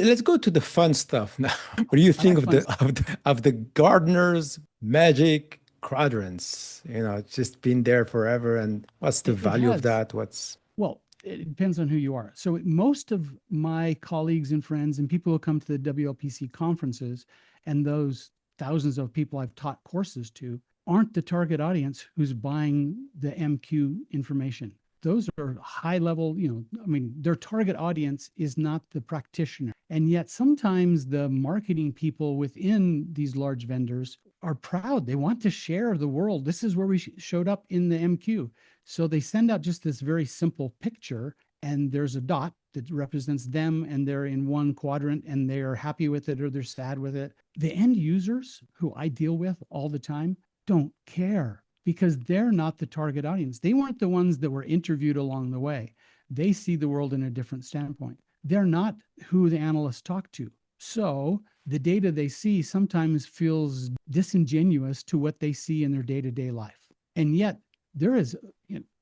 let's go to the fun stuff now. What do you I think like of fun the stuff. Gardener's Magic Quadrants? It's just been there forever. And what's the It value of has. that? What's Well, it depends on who you are. So most of my colleagues and friends and people who come to the WLPC conferences and those thousands of people I've taught courses to aren't the target audience who's buying the MQ information. Those are high level, I mean, their target audience is not the practitioner. And yet sometimes the marketing people within these large vendors are proud. They want to share the world. This is where we showed up in the MQ. So they send out just this very simple picture, and there's a dot that represents them, and they're in one quadrant, and they're happy with it or they're sad with it. The end users who I deal with all the time don't care because they're not the target audience. They weren't the ones that were interviewed along the way. They see the world in a different standpoint. They're not who the analysts talk to. So the data they see sometimes feels disingenuous to what they see in their day to day life. And yet, there is,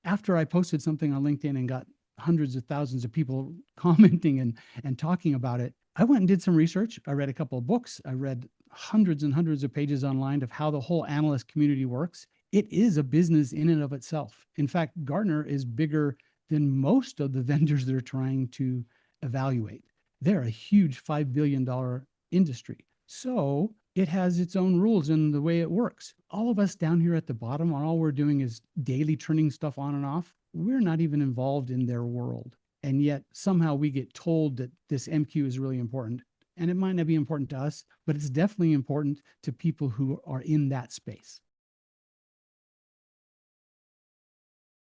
after I posted something on LinkedIn and got hundreds of thousands of people commenting and talking about it, I went and did some research. I read a couple of books. I read hundreds and hundreds of pages online of how the whole analyst community works. It is a business in and of itself. In fact, Gartner is bigger than most of the vendors they're trying to evaluate. They're a huge $5 billion industry. So it has its own rules in the way it works. All of us down here at the bottom, all we're doing is daily turning stuff on and off. We're not even involved in their world. And yet somehow we get told that this MQ is really important. And it might not be important to us, but it's definitely important to people who are in that space.